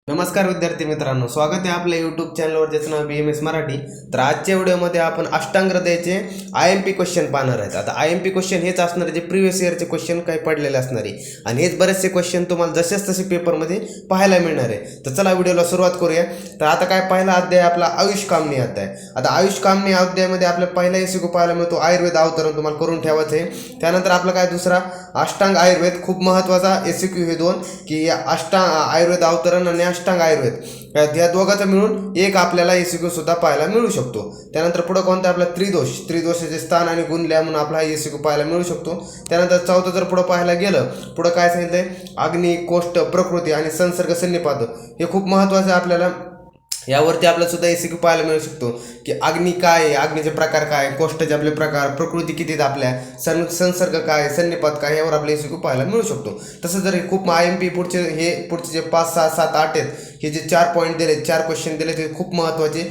नमस्कार विद्यार्थी मित्रांनो, स्वागत आहे आपल्या यूट्यूब चॅनलवर ज्याचं नाव BMS मराठी. तर आजच्या व्हिडिओमध्ये आपण अष्टांग हृदयाचे IMP क्वेश्चन पाहणार आहेत. आता IMP क्वेश्चन हेच असणार जे प्रिव्हियस इयरचे क्वेश्चन काही पडलेले असणार आहे आणि हेच बरेचसे क्वेश्चन तुम्हाला जसेच तसे पेपरमध्ये पाहायला मिळणार आहे. तर चला व्हिडिओला सुरुवात करूया. तर आता काय पहिला अध्याय आपला आयुष कामनी अध्याय. आता आयुष कामनी अध्यायामध्ये आपल्याला पहिला एसिक्यू पाहायला मिळतो आयुर्वेद अवतरण, तुम्हाला करून ठेवायचं आहे. त्यानंतर आपला काय दुसरा अष्टांग आयुर्वेद, खूप महत्त्वाचा एसिक्यू हे दोन की आयुर्वेद अवतरण आणि अष्टांग आयुर्वेद या दोघांचा मिळून एक आपल्याला एसिक्यू सुद्धा पाहायला मिळू शकतो. त्यानंतर पुढं कोणता आपला त्रिदोषाचे स्थान आणि गुण लिहा म्हणून आपला एसिक्यू पाहायला मिळू शकतो. त्यानंतर चौथं जर पुढं पाहायला गेलं, पुढं काय सांगितलंय अग्नी, कोष्ठ, प्रकृती आणि संसर्ग सन्निपात, हे खूप महत्त्वाचं आहे आपल्याला. यावरती आपल्याला सुद्धा एसिक्यू पाहायला मिळू शकतो की अग्नी काय आहे, अग्नीचे प्रकार काय, कोष्ठाचे आपले प्रकार, प्रकृती किती आहेत आपल्या, संसर्ग काय, सन्निपात काय, यावर आपले एसिक्यू पाहायला मिळू शकतो. तसं जर खूप IMP पुढचे जे 5, 6, 7, 8 आहेत, हे जे 4 पॉईंट दिले, 4 क्वेश्चन दिले ते खूप महत्त्वाचे.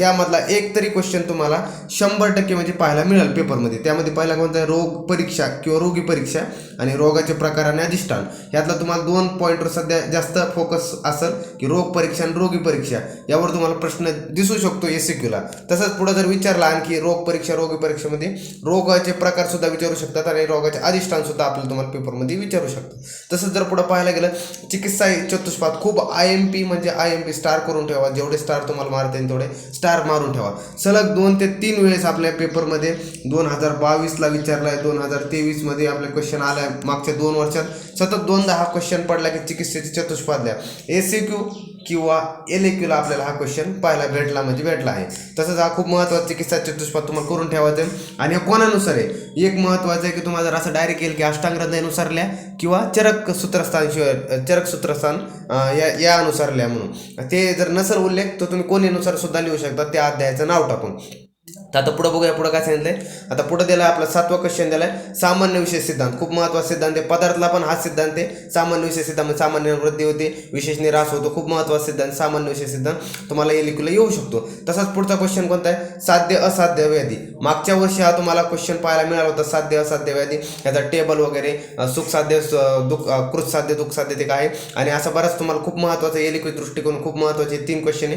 यामधला एक तरी क्वेश्चन तुम्हाला 100% म्हणजे पाहायला मिळेल पेपरमध्ये. त्यामध्ये पहिला कोणता रोग परीक्षा किंवा रोगी परीक्षा आणि रोगाचे प्रकार आणि अधिष्ठान, यातला तुम्हाला 2 पॉईंटवर सध्या जास्त फोकस असेल की रोग परीक्षा आणि रोगी परीक्षा, यावर तुम्हाला प्रश्न दिसू शकतो एसिक्यूला. तसंच पुढे जर विचारला आणखी रोग परीक्षा रोगी परीक्षेमध्ये रोगाचे प्रकार सुद्धा विचारू शकतात आणि रोगाचे अधिष्ठान सुद्धा आपल्याला तुम्हाला पेपरमध्ये विचारू शकतात. तसंच जर पुढे पाहायला गेलं चिकित्सा चतुष्पाद, खूप IMP म्हणजे IMP स्टार करून ठेवा. जेवढे स्टार तुम्हाला मारता येईल तेवढे स्टार मारून ठेवा. सलग 2 ते 3 वेळेस आपल्या पेपरमध्ये 2022ला विचारलाय, 2023 मध्ये आपले क्वेश्चन आलाय. मागच्या 2 वर्षात सतत 2दा हा क्वेश्चन पडला की चिकित्सेचे चतुष्पाद द्या. एसिक्यू किंवा LAQला आपल्याला हा क्वेश्चन पाहायला भेटला आहे. तसंच हा खूप महत्त्वाचा चिकित्सा चतुष्पाद तुम्हाला करून ठेवायचं आहे. आणि हे कोणानुसार आहे, एक महत्त्वाचं आहे की तुम्हाला जर असं डायरेक्ट येईल की अष्टांग हृदयानुसार लिहा किंवा चरक सूत्रस्थान या अनुसार लिहा म्हणून. ते जर नसेल उल्लेख तर तुम्ही कोणीनुसार सुद्धा लिहू शकता त्या अध्यायाचं नाव टाकून. तर आता पुढं बघूया, पुढं काय सांगितलंय. आता पुढं दिला आपला 7वा क्वेश्चन दिलाय सामान्य विशेष सिद्धांत. खूप महत्त्वाचा सिद्धांत आहे. पदार्थाला पण हा सिद्धांत आहे. सामान्य विशेष सिद्धांत, सामान्य वृद्धी होते, विशेष निराश होतो. खूप महत्त्वाचा सिद्धांत सामान्य विशेष सिद्धांत तुम्हाला LAQला येऊ शकतो. तसाच पुढचा क्वेश्चन कोणता आहे, साध्य असाध्य व्याधी. मागच्या वर्षी हा तुम्हाला क्वेश्चन पाहायला मिळाला होता, साध्य असाध्य व्याधी, याचा टेबल वगैरे, सुख साध्य कृत साध्य दुःख साध्य ते काय, आणि असं बराच तुम्हाला खूप महत्त्वाचं LAQ दृष्टिकोन खूप महत्त्वाचे 3 क्वेश्चन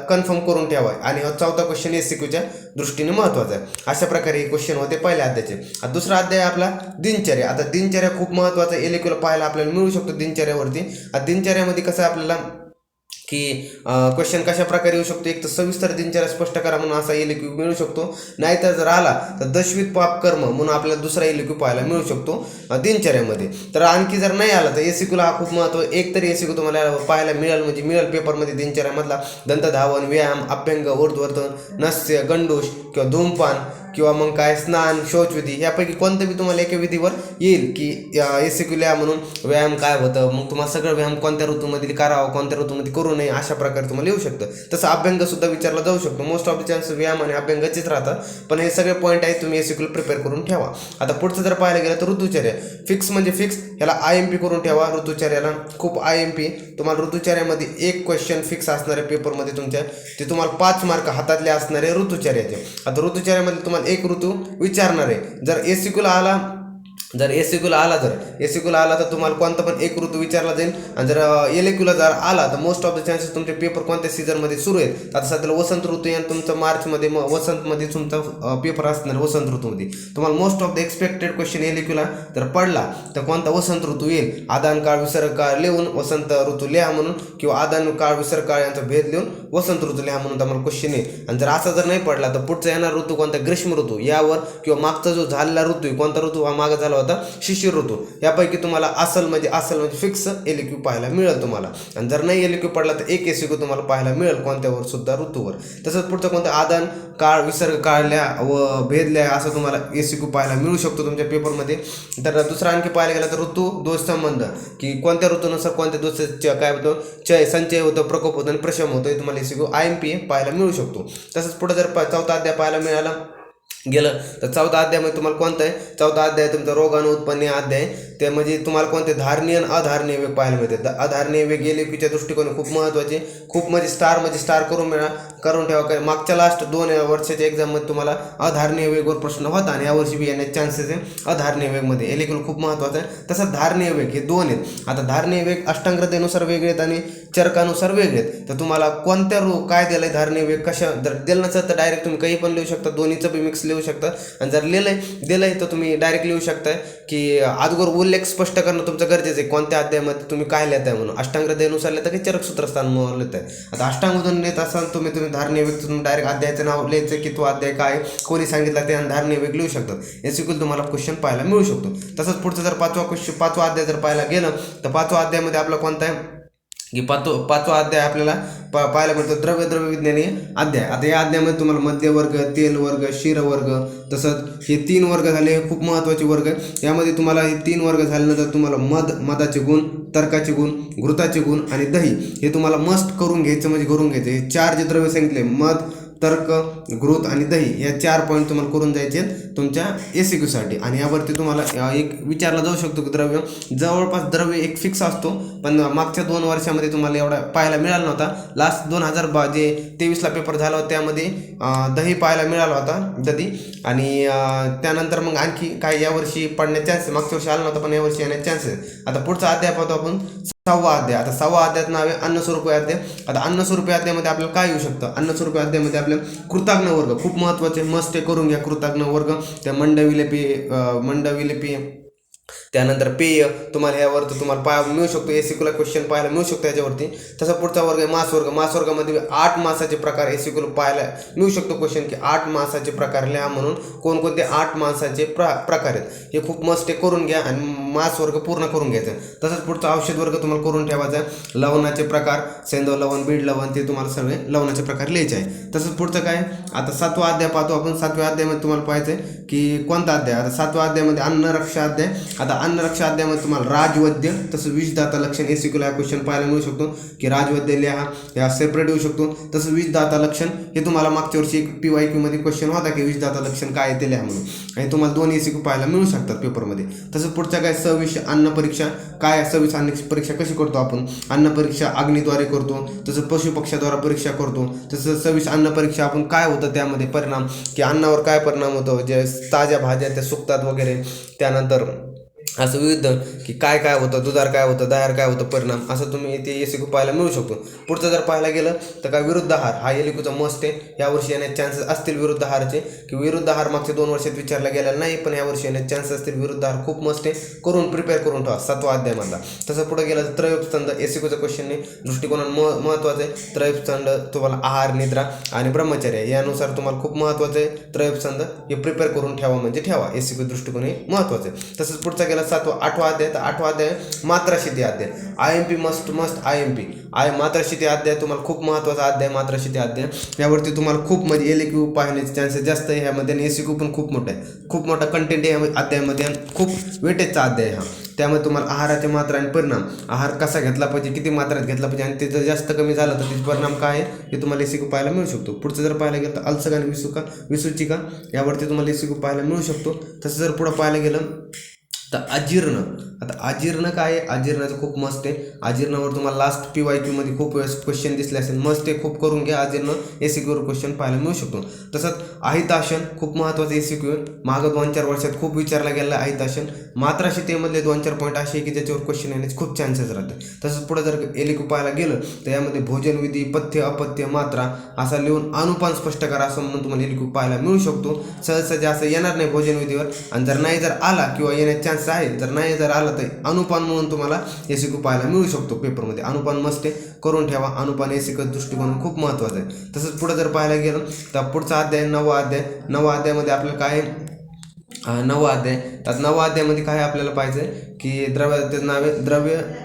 कन्फर्म करून ठेवा. आणि 4था क्वेश्चन एसिक्यूच्या दृष्टीने महत्त्वाचा आहे. अशा प्रकारे हे क्वेश्चन होते पहिल्या अध्यायाचे. दुसरा अध्याय आपला दिनचर्या. आता दिनचर्या खूप महत्त्वाचा LAQला पाहायला आपल्याला मिळू शकतो. दिनचर्यावरती दिनचर्यामध्ये कसं आपल्याला की क्वेश्चन कशा प्रकारे येऊ शकतो, एक तर सविस्तर दिनचर्या स्पष्ट करा म्हणून असा LAQ मिळू शकतो. नाहीतर जर आला तर दशविध पाप कर्म म्हणून आपल्याला दुसरा LAQ पाहायला मिळू शकतो दिनचर्यामध्ये. तर आणखी जर नाही आला तर एसिक्यूला हा खूप महत्त्व, एक तरी एसिक्यू तुम्हाला पाहायला मिळेल पेपरमध्ये दिनचर्यामधला. दंतधावन, व्यायाम, अभ्यंग, ऊर्ध्ववर्तन, नस्य, गंडूष किंवा धूमपान किंवा मग काय स्नान, शौचविधी, यापैकी कोणतं बी तुम्हाला एका विधीवर येईल की एसिक्यू लिहा म्हणून. व्यायाम काय होतं, मग तुम्हाला सगळं व्यायाम कोणत्या ऋतूमध्ये करावं, कोणत्या ऋतूमध्ये करू नये, अशा प्रकारे तुम्हाला येऊ शकतं. तसं अभ्यंग सुद्धा विचारला जाऊ शकतो. मोस्ट ऑफ द चान्स व्यायाम आणि अभ्यंगाचेच राहतात, पण हे सगळे पॉईंट आहेत, तुम्ही एसिक्यूला प्रिपेअर करून ठेवा. आता पुढचं जर पाहायला गेलं तर ऋतुचर्या फिक्स म्हणजे फिक्स, ह्याला IMP करून ठेवा. ऋतुचर्याला खूप IMP तुम्हाला ऋतुचर्यामध्ये एक क्वेश्चन फिक्स असणार आहे पेपरमध्ये तुमच्या, ते तुम्हाला 5 मार्क हातातले असणारे ऋतुचर्याचे. आता ऋतुचर्यामध्ये तुम्हाला एक ऋतू विचारणार आहे. जर एसिक्यूला आला तर तुम्हाला कोणता पण एक ऋतू विचारला जाईल. आणि जर LAQला जर आला तर मोस्ट ऑफ द चान्सेस तुमचे पेपर कोणत्या सीझनमध्ये सुरू आहेत. आता सध्याला वसंत ऋतू आहे आणि तुमचं मार्चमध्ये वसंतमध्ये तुमचा पेपर असणार. वसंत ऋतूमध्ये तुम्हाला most of the expected question LAQला जर पडला तर कोणता वसंत ऋतू येईल, आदान काळ विसर्ग काळ लिहून वसंत ऋतू लिहा म्हणून, किंवा आदान काळ विसर्ग काळ यांचा भेद लिहून वसंत ऋतू लिहा म्हणून तुम्हाला क्वेश्चन आहे. आणि जर असा जर नाही पडला तर पुढचा येणार ऋतू कोणता, ग्रीष्म ऋतू, यावर किंवा मागचा जो झालेला ऋतू आहे कोणता ऋतू हा मागे झाला होता, शिशिर ऋतू, यापैकी तुम्हाला असल म्हणजे फिक्स LAQ पाहायला मिळेल तुम्हाला. आणि जर नाही LAQ पडला तर एक एसिक्यू तुम्हाला पाहायला मिळेल कोणत्यावर सुद्धा ऋतूवर. तसंच पुढचं कोणतं आदान काळ विसर्ग काळल्या व भेदल्या असं तुम्हाला एसिक्यू पाहायला मिळू शकतो तुमच्या पेपरमध्ये. तर दुसरा आणखी पाहायला गेला तर ऋतू दोष संबंध, की कोणत्या ऋतूनुसार कोणत्या दोषाचे काय होतं, संचय होतं, प्रकोप होतो आणि प्रशम होतो, हे तुम्हाला एसिक्यू IMP पाहायला मिळू शकतो. तसंच पुढे जर 4था अध्याय पाहायला मिळाला गेलं तर 14 अध्यायामध्ये तुम्हाला कोणतं आहे? 14 अध्याय तुमचा रोगाणू उत्पन्न अध्याय. ते म्हणजे तुम्हाला कोणते धारणीय आणि अधारणीय वेग पाहायला मिळते. अधारणीय वेग एलईक्यूच्या दृष्टिकोन खूप महत्त्वाचे, खूप म्हणजे स्टार करून ठेवा. काय मागच्या लास्ट 2 वर्षाच्या एक्झाममध्ये तुम्हाला अधारणीय वेगवर प्रश्न होता आणि यावर्षी बी येण्याचे चान्सेस आहे अधारणीय वेगमध्ये. एलईक्यू खूप महत्त्वाचं आहे. तसंच धारणीय वेग हे 2 आहेत. आता धारणीय वेग अष्टांगतेनुसार वेगळे आहेत आणि चरकानुसार वेगळे आहेत. तर तुम्हाला कोणत्या काय दिलं आहे धारणीय वेग, कशा जर दिलं नसेल तर डायरेक्ट तुम्ही काही पण लिहू शकता, दोन्हीचं बी मिक्स लिहू शकता. आणि जर दिलंय तर तुम्ही डायरेक्ट लिहू शकताय की अगोदर उल्लेख स्पष्ट करणं तुमचं गरजेचं आहे कोणत्या अध्यायामध्ये तुम्ही काय लिहित आहे म्हणून. अष्टांगहृदयानुसार लिहित आहे की चरक सूत्रस्थान लिहित आहे. आता अष्टांगमधून लिहित असाल तुम्ही धारणीय वेग तुम्ही डायरेक्ट अध्यायाचं नाव लिहायचं की तो अध्याय काय कोणी सांगितलं ते धारणीय वेग लिहू शकतात. याची तुम्हाला क्वेश्चन पाहायला मिळू शकतो. तसंच पुढचं जर पाचवा अध्याय जर पाहायला गेलं तर 5व्या अध्यायामध्ये आपला कोणता आहे की 5वा अध्याय आपल्याला पाहायला मिळतो द्रव्य विज्ञानीय अध्याय. आता या अध्यायामध्ये तुम्हाला मध्यवर्ग, तेल वर्ग, क्षीर वर्ग, तसंच हे 3 वर्ग झाले, हे खूप महत्त्वाचे वर्ग. यामध्ये तुम्हाला हे 3 वर्ग झाल्यानंतर तुम्हाला मधाचे गुण, तर्काचे गुण, घृताचे गुण आणि दही हे तुम्हाला मस्ट करून घ्यायचं, म्हणजे करून घ्यायचं. हे 4 जे द्रव्य सांगितले मध, तर्क, घृत आणि दही या 4 पॉईंट तुम्हाला करून जायचे आहेत तुमच्या एसीक्यूसाठी. आणि यावरती तुम्हाला एक विचारला जाऊ शकतो की जवळपास द्रव्य एक फिक्स असतो, पण मागच्या 2 वर्षामध्ये तुम्हाला एवढा पाहायला मिळाला नव्हता. लास्ट 2023ला पेपर झाला होता त्यामध्ये दही पाहायला मिळाला होता, दही. आणि त्यानंतर मग आणखी काय यावर्षी पडण्याचे चान्सेस, मागच्या वर्षी आला नव्हता पण यावर्षी येण्याचे चान्सेस. आता पुढचा अध्याय पाहतो आपण 6वा अध्याय. आता 6वा अध्यायात नाव आहे अन्नस्वरूपी अध्याय. आता अन्नस्वरूपी अध्यायामध्ये आपल्याला काय येऊ शकतं? अन्नस्वरूपी अध्यायामध्ये आपल्याला कृतज्ञ वर्ग खूप महत्त्वाचे, मस्ट करून घ्या. कृतज्ञ वर्ग, त्या मंडविलिपी त्यानंतर पेय तुम्हाला यावरती तुम्हाला मिळू शकतो. एसीक्यूला क्वेश्चन पाहायला मिळू शकतो याच्यावरती. तसा पुढचा वर्ग आहे मासवर्ग. मासवर्गामध्ये 8 मासाचे प्रकार एसीक्यूला पाहायला मिळू शकतो क्वेश्चन की 8 मासाचे प्रकार लिहा म्हणून. कोणकोणते 8 मासाचे प्रकार आहेत हे खूप मस्त करून घ्या आणि मासवर्ग पूर्ण करून घ्यायचं. तसंच पुढचा औषध वर्ग तुम्हाला करून ठेवायचा आहे. लवणाचे प्रकार, सेंदव लवण, बीड लवण, ते तुम्हाला सगळे लवणाचे प्रकार लिहायचे आहे. तसंच पुढचं काय आता 7वा अध्याय पाहतो आपण. 7व्या अध्यायामध्ये तुम्हाला पाहायचं आहे की कोणता अध्याय. आता 7व्या अध्यायामध्ये अन्नरक्षा अध्याय. आता अन्नरक्षा अध्यायामध्ये तुम्हाला राजवैद्य तसंच विषदाता लक्षण एसीक्यूला क्वेश्चन पाहायला मिळू शकतो की राजवैद्य लिहा, या सेपरेट येऊ शकतो. तसंच विषदाता लक्षण हे तुम्हाला मागच्या वर्षी एक PYQ मध्ये क्वेश्चन होता की विषदाता लक्षण काय ते लिहा म्हणून, आणि तुम्हाला 2 एसीक्यू पाहायला मिळू शकतात पेपरमध्ये. तसंच पुढच्या काय सविष अन्न परीक्षा काय, सविष अन्न परीक्षा कशी करतो आपण? अन्न परीक्षा अग्नीद्वारे करतो, तसंच पशुपक्षाद्वारे परीक्षा करतो. तसंच सविष अन्न परीक्षा आपण काय होतं त्यामध्ये परिणाम की अन्नावर काय परिणाम होतो, जे ताज्या भाज्या त्या सुकतात वगैरे. त्यानंतर असं विविध की काय होतं, दुधार काय होतं, दह्यावर काय होतं परिणाम, असं तुम्ही ते एसीक्यू पाहायला मिळू शकतो. पुढचं जर पाहायला गेलं तर काय विरुद्ध आहार हा एलईक्यूचा मस्ट आहे. यावर्षी येण्याचे चान्सेस असतील विरुद्ध आहारचे, की विरुद्ध आहार मागच्या 2 वर्षात विचारला गेला नाही पण यावर्षी येण्याचे चान्सेस असतील. विरुद्ध आहार खूप मस्ट आहे, करून प्रिपेअर करून ठेवा 7वा अध्यायामधला. तसं पुढे गेलं तर त्रयोपस्तंड एसीक्यूचा क्वेश्चन दृष्टिकोनात महत्त्वाचं आहे. त्रयोपस्तंड तुम्हाला आहार, निद्रा आणि ब्रह्मचर्य यानुसार तुम्हाला खूप महत्त्वाचं आहे. त्रयोपस्तंड हे प्रिपेअर करून ठेवा, म्हणजे ठेवा एसीक्यू दृष्टिकोन हे महत्त्वाचं आहे. तसंच पुढचा गेला 8वा अध्याय. तर 8वा अध्याय मात्राशिती अध्याय. IMP मस्ट IMP मात्राशिती अध्याय तुम्हाला खूप महत्त्वाचा अध्याय. मात्राशिती अध्याय यावरती तुम्हाला खूप म्हणजे एलईक्यू पाहण्याचे चान्सेस जास्त आहे ह्यामध्ये, आणि एसीक्यू पण खूप मोठा आहे. खूप मोठा कंटेंट आहे या अध्यायामध्ये आणि खूप वेटेजचा अध्याय हा. त्यामुळे तुम्हाला आहाराचे मात्रा आणि परिणाम, आहार कसा घेतला पाहिजे, किती मात्रात घेतला पाहिजे, आणि ते जर जास्त कमी झालं तर त्याचे परिणाम काय आहे हे तुम्हाला एसीक्यू पाहायला मिळू शकतो. पुढचं जर पाहायला गेलं तर अल्सर आणि विसूचिका यावरती तुम्हाला एसीक्यू पाहायला मिळू शकतो. तसं जर पुढं पाहायला गेलं तर अजीर्ण. आता अजीर्ण काय आहे? अजीर्णाचं खूप मस्त आहे. अजीर्णावर तुम्हाला लास्ट PYQ मध्ये खूप वेळेस क्वेश्चन दिसले असेल, मस्त आहे, खूप करून घ्या. अजीर्ण एसीक्यूवर क्वेश्चन पाहायला मिळू शकतो. तसंच अहिताशन खूप महत्त्वाचं एसीक्यू मागं 2-4 वर्षात खूप विचारला गेला अहिताशन. मात्राशितेमधले 2-4 पॉईंट असे की ज्याच्यावर क्वेश्चन येण्याचे खूप चान्सेस राहतात. तसंच पुढे जर एलईक्यू पाहायला गेलं तर यामध्ये भोजनविधी, पथ्य, अपथ्य, मात्रा असा लिहून अनुपान स्पष्ट करा असं म्हणून तुम्हाला एलईक्यू पाहायला मिळू शकतो. सहज असं येणार नाही भोजनविधीवर, आणि जर नाही जर आला किंवा येण्याचे चान्स आहे, जर नाही जर आलं तर अनुपान म्हणून तुम्हाला एसीक्यू पाहायला मिळू शकतो पेपरमध्ये. अनुपान मस्त आहे, करून ठेवा. अनुपान एसीक्यू दृष्टिकोन खूप महत्त्वाचं आहे. तसंच पुढे जर पाहायला गेलं तर पुढचा अध्याय 9वा अध्याय. 9वा अध्यायामध्ये आपल्याला काय 9वा अध्याय. तर 9वा अध्यायामध्ये काय आपल्याला पाहिजे की द्रव्याचे नावे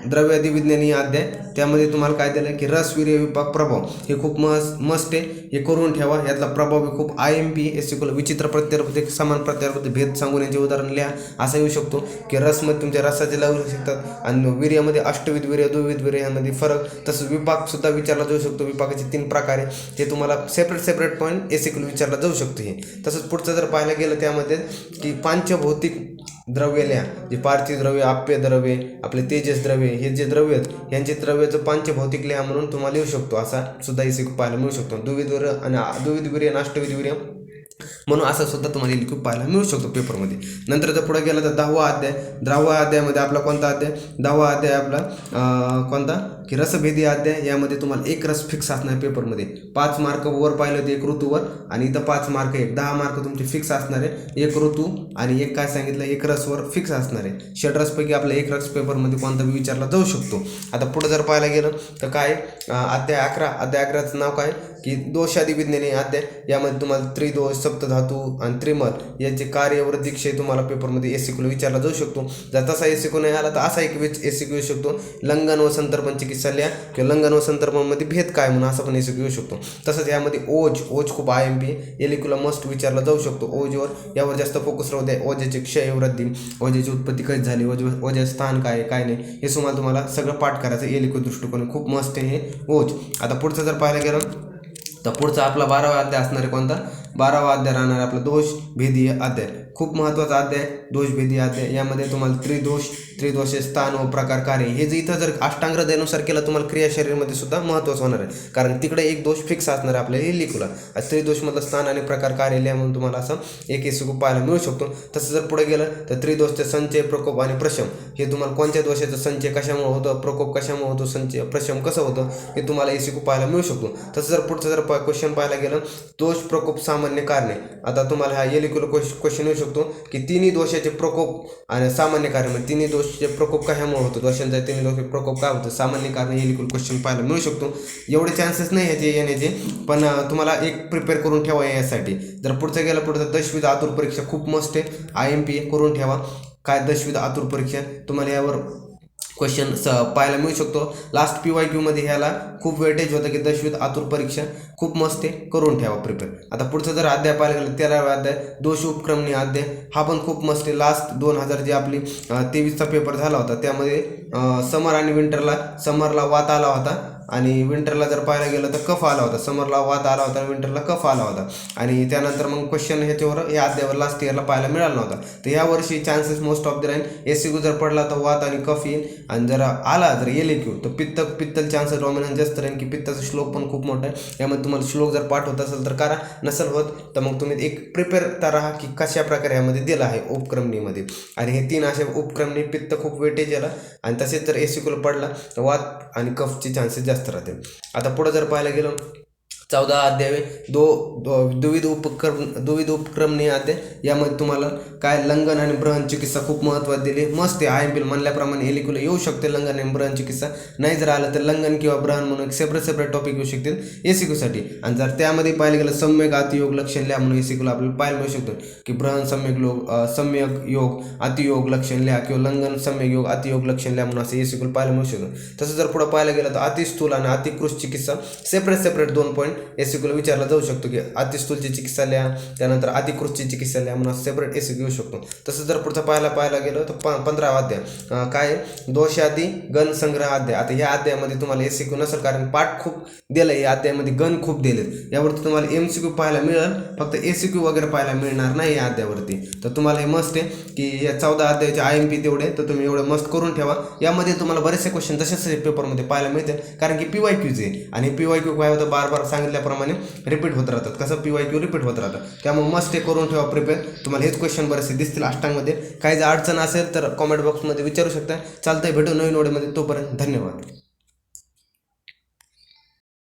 द्रव्यादिविज्ञानीय अध्याय, त्यामध्ये तुम्हाला काय दिलं की रस, वीर्य, विपाक, प्रभाव हे खूप मस्ट आहे, हे करून ठेवा. यातला प्रभाव बी खूप IMP SQ विचित्र प्रत्यारोपते, समान प्रत्यारोपते, भेद सांगून यांचे उदाहरण लिहा असा येऊ शकतो. की रसमध्ये तुमच्या रसाचे लावू शकतात आणि वीर्यामध्ये अष्टविध वीर्य, द्विविध वीर्य यामध्ये फरक. तसंच विपाक सुद्धा विचारला जाऊ शकतो. विपाकाचे 3 प्रकार आहे, ते तुम्हाला सेपरेट पॉईंट SQ विचारला जाऊ शकतो. हे तसंच पुढचं जर पाहायला गेलं त्यामध्ये की पंचभौतिक द्रव्यल्या, जे पार्थिव द्रव्य, आप्य द्रव्य, आपले तेजस द्रव्य, हे जे द्रव्य आहेत यांचे द्रव्याचं पंचभौतिक लिहा म्हणून तुम्हाला लिहू शकतो, असा सुद्धा SQ पाहायला मिळू शकतो. द्विविध वीर्य आणि अष्टविध वीर्य म्हणून असं सुद्धा तुम्हाला LQ पाहायला मिळू शकतो पेपरमध्ये. नंतर जर पुढे गेला तर 10वा अध्याय. 10वा अध्यायामध्ये आपला कोणता अध्याय? 10वा अध्याय आपला कोणता की रसभेदी अध्याय. यामध्ये तुम्हाला एक रस फिक्स असणार पेपरमध्ये. 5 मार्क वर पाहिलं तर एक ऋतूवर, आणि इथं 5 मार्क, 10 मार्क तुमचे फिक्स असणार आहे. एक ऋतू आणि एक काय सांगितलं, एक रसवर फिक्स असणार आहे. षड्रसपैकी आपला एक रस पेपरमध्ये कोणता बी विचारला जाऊ शकतो. आता पुढे जर पाहायला गेलं तर काय अध्याय 11. अध्याय 11चं नाव काय की दोषादिविज्ञानी अध्याय. यामध्ये तुम्हाला त्रिदोष, सप्तधातू आणि त्रिमल यांचे कार्य वृद्धिक्षय तुम्हाला पेपरमध्ये SQ विचारला जाऊ शकतो. जर तसा SQ नाही आला तर असा एक SQ येऊ शकतो, लंघन व संतर्पण चिकित्सा लिहा, किंवा लंघन व संतर्पणमध्ये भेद काय म्हणून असं पण SQ येऊ शकतो. तसंच यामध्ये ओज खूप IMP LQ मस्ट विचारला जाऊ शकतो. ओजवर यावर जास्त फोकस राहू द्या. ओजाचे क्षय वृद्धी, ओजाची उत्पत्ती कधी झाली, ओजाचे स्थान काय काय नाही, हे तुम्हाला सगळं पाठ करायचं. LQ दृष्टिकोन खूप मस्त आहे हे ओज. आता पुढचं जर पाहायला गेलं तर पुढचा आपला 12वा अध्याय असणार आहे कोणता? 12वा अध्याय राहणार आपला दोषभेदी अध्याय. खूप महत्त्वाचा अध्याय दोषभेदी अध्याय. यामध्ये तुम्हाला त्रिदोष स्थान व प्रकार कार्य, हे जे इथं जर अष्टांग हृदयानुसार केलं तुम्हाला क्रिया शरीरमध्ये सुद्धा महत्त्वाचं होणार आहे, कारण तिकडे एक दोष फिक्स असणार आहे आपल्या LQला. त्रिदोषमधलं स्थान आणि प्रकार कार्य लिहा म्हणून तुम्हाला असं एक SQ पाहायला मिळू शकतो. तसं जर पुढे गेलं तर त्रिदोषचे संचय, प्रकोप आणि प्रशम, हे तुम्हाला कोणत्या दोषाचं संचय कशामुळे होतं, प्रकोप कशामुळे होतो, संचय प्रशम कसं होतं, हे तुम्हाला SQ पाहायला मिळू शकतो. तसं जर पुढचं जर क्वेश्चन पाहायला गेलं, दोष, प्रकोप, सामान्य कारणे. आता तुम्हाला हा LQला क्वेश्चन येऊ शकतो की तिन्ही दोषाचे प्रकोप आणि सामान्य कारणे, म्हणजे तिन्ही दोषाचे प्रकोप कशामुळे होतो, दोषांचा तिन्ही दोष प्रकोप काय होतं, सामान्य कारणे LQ क्वेश्चन पाहायला मिळू शकतो. एवढे चान्सेस नाही ह्याचे येण्याचे, पण तुम्हाला एक प्रिपेअर करून ठेवा यासाठी. जर पुढचं गेलं पुढचं दशविध आतुर परीक्षा खूप मस्त आहे, IMP करून ठेवा. काय दशविध आतुर परीक्षा, तुम्हाला यावर क्वेश्चन पाहायला मिळू शकतो. लास्ट PYQ मध्ये ह्याला खूप वेटेज होतं की दशविध आतुर परीक्षा खूप मस्त आहे, करून ठेवा प्रिपेअर. आता पुढचं जर अध्याय पाहायला गेलं 13वा अध्याय दोष उपक्रमणी अध्याय. हा पण खूप मस्त आहे. लास्ट 2000 जी आपली 23चा पेपर झाला होता त्यामध्ये समर आणि समरला वात आला होता आणि विंटरला जर पाहायला गेलं तर कफ आला होता. समरला वात आला होता आणि विंटरला कफ आला होता, आणि त्यानंतर मग क्वेश्चन ह्याच्यावर या अध्यायावर लास्ट इयरला पाहायला मिळाला नव्हता. तर या वर्षी चान्सेस मोस्ट ऑफ द राहील SQ जर पडला तर वात आणि कफ येईल, आणि जर आला जर LQ तर पित्तल चान्सेस डॉमिनन्स जास्त राहील, की पित्ताचा श्लोक पण खूप मोठा आहे. यामध्ये तुम्हाला श्लोक जर पाठ होत असेल तर करा, नसेल होत तर मग तुम्ही एक प्रिपेअर राहा की कशा प्रकारे यामध्ये दिलं आहे उपक्रमणीमध्ये. आणि हे 3 असे उपक्रमणी, पित्त खूप वेटेज याला, आणि तसेच जर SQ पडला तर वात आणि कफचे चान्सेस जास्त राहते. आता पुढे जर पाहायला गेलं 14 अध्याय द्विविध उपक्रमणीय अध्याय. यामध्ये तुम्हाला काय लंघन आणि ब्रहण चिकित्सा खूप महत्त्वाची दिली, मस्त आहे. IMP म्हणल्याप्रमाणे LQला येऊ शकते लंघन आणि ब्रहण चिकित्सा. नाही जर आलं तर लंघन किंवा ब्रहण म्हणून एक सेपरेट टॉपिक येऊ शकतील SQ साठी. आणि जर त्यामध्ये पाहायला गेलं सम्यक अतियोग लक्षण लिहा म्हणून SQला आपल्याला पाहायला मिळू शकतो की ब्रहण सम्यक योग अतियोग लक्षण लिहा, किंवा लंघन सम्यक योग अतियोग लक्षण लिहा म्हणून असं SQला पाहायला मिळू शकतो. तसं जर पुढे पाहायला गेलं तर अतिस्थूल आणि अतिकृश चिकित्सा सेपरेट 2 पॉईंट SQला विचारला जाऊ शकतो की अतिस्थूलची चिकित्सा लिहा, त्यानंतर अतिकृतची चिकित्सा लिहा म्हणून सेपरेट SQ येऊ शकतो. तसं जर पुढचं पाहायला गेलं तर 15वा अध्याय काय दोषादी गण संग्रह अध्याय. आता ह्या अध्यायामध्ये तुम्हाला SQ नसेल, कारण पाठ खूप दिलं, या अध्यायामध्ये गण खूप दिलेत. यावरती तुम्हाला MCQ पाहायला मिळेल, फक्त SQ वगैरे पाहायला मिळणार नाही या अध्यायावरती. तर तुम्हाला हे मस्त आहे की या 14 अध्यायाचे IMP तेवढे, तर तुम्ही एवढं मस्त करून ठेवा. यामध्ये तुम्हाला बरेचसे क्वेश्चन तसेच पेपरमध्ये पाहायला मिळते, कारण की PYQचे आहे, आणि PYQ काय होतं बार सांगितल्याप्रमाणे रिपीट होत राहतात. कसं PYQ रिपीट होत राहतात, त्यामुळे मस्त हे करून ठेवा प्रिपेअर. तुम्हाला हेच क्वेश्चन बरेचसे दिसतील अष्टांगमध्ये. काही जर अडचण असेल तर कॉमेंट बॉक्समध्ये विचारू शकता. चालतंय, भेटू नवीन व्हिडिओमध्ये. तोपर्यंत धन्यवाद.